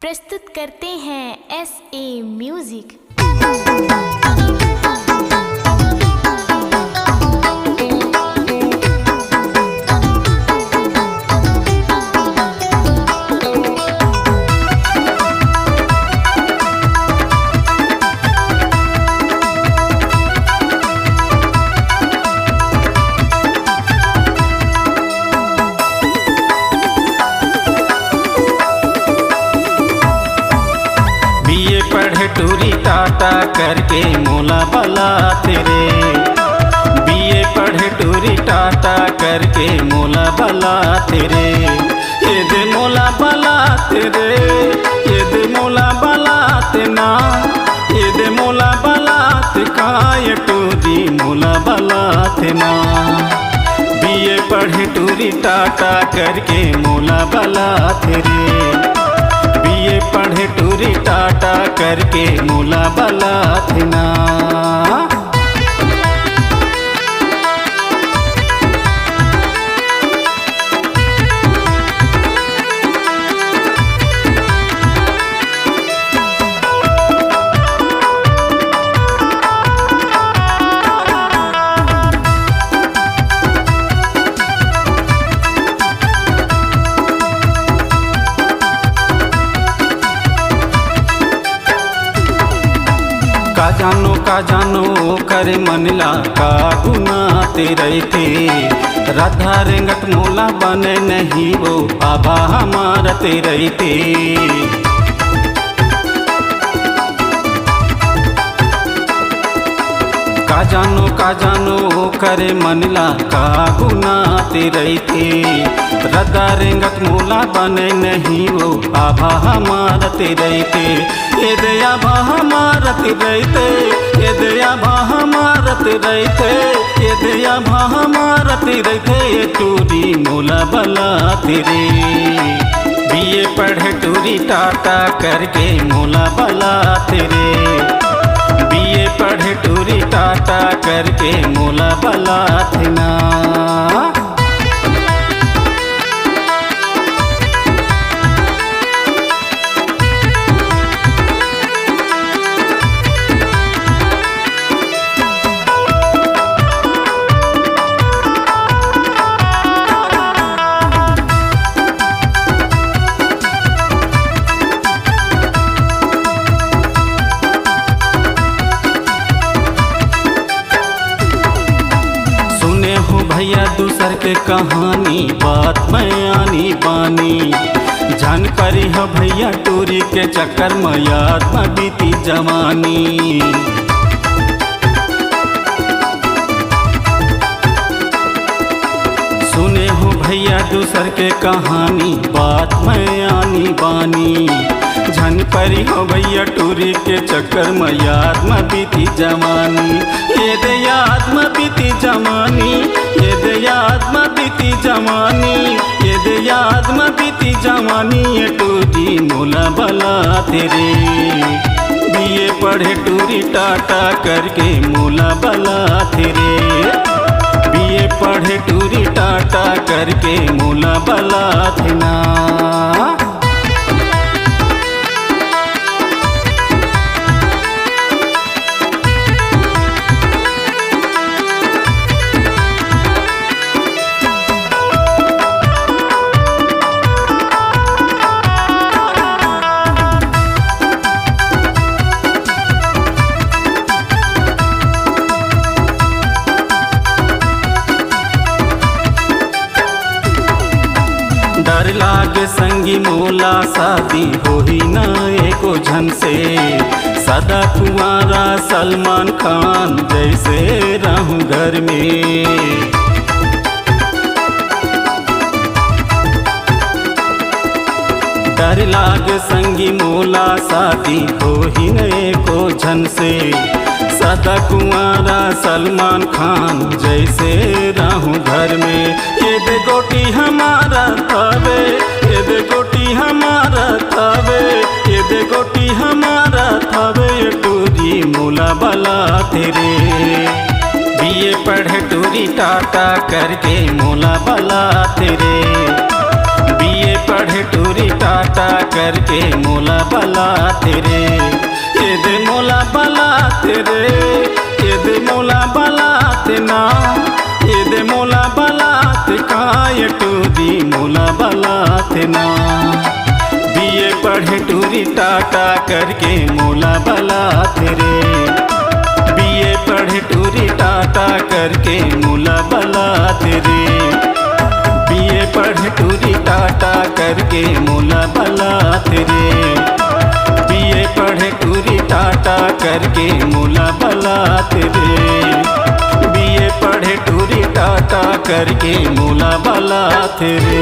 प्रस्तुत करते हैं SA म्यूजिक। टूरी टाटा करके मोला बला तेरे बीए पढ़े टूरी टाटा करके मोला बला तेरे ये दे मोला बला तेरे ये दे मोला बला तेना ये दे मोला बला ते काय टूरी मोला बला तेना बीए पढ़े टूरी टाटा करके मोला बला तेरे बीए पढ़े टूरी टाटा करके मोला बला थना। का जानो करे मनला का गुना तेरे थे राधा रेंगट मोला बने नहीं वो आभा हमारा तेरे थे का जानो करे मनला का गुना तेरे थे राधा रेंगट मोला बने नहीं वो आभा हमारा तेरे थे ये दया भा हमारा तेरे थे ये दया भा हमारा तेरे थे ये दया भा हमारा तेरे थे ये टूरी मोला बला तेरे बीए पढ़े टूरी टाटा करके मोला बला तेरे बीए पढ़े टूरी टाटा करके मोला बला थना। भैया दूसर के कहानी बात में आनी बानी जान परी है भैया टूरी के चक्कर में याद में बीती जवानी सुने हो भैया दूसर के कहानी बात में आनी बानी झन परी हो भैया टूरी के चक्कर में याद में बीती जवानी ये दे याद में बीती जवानी ये दे याद में बीती जवानी ये दे याद में बीती जवानी ये टूरी मोला बला तेरे बीए पढ़े टूरी टाटा करके मोला बला तेरे बीए पढ़े टूरी टाटा करके मोला बला थना। डर लागे संगी मोला शादी हो ही न एको झन से सदा कुंवारा सलमान खान जैसे रहूं घर में डर लागे संगी मोला शादी हो ही न एको झन से सदा कुंवारा सलमान खान जैसे रहूं घर में ये दे गोटी हमारा थावे ये दे गोटी हमारा थावे ये दे गोटी हमारा थावे ये टूरी मोला बला तेरे बीए पढ़े टूरी टाटा करके मोला बला तेरे बीए पढ़े टूरी टाटा करके मोला बला तेरे, ये दे मोला बला तेरे, ये दे मोला बला तेना, ये दे मोला बला ते काय टूरी मोला बला तेना। बीए पढ़े टूरी टाटा करके मोला बला तेरे, बीए पढ़े टूरी टाटा करके मोला बला तेरे, बीए पढ़े टूरी टाटा करके मोला बला तेरे, बीए पढ़े टूरी टाटा करके मोला बला तेरे, बीए पढ़े टूरी टाटा करके मोला बला तेरे।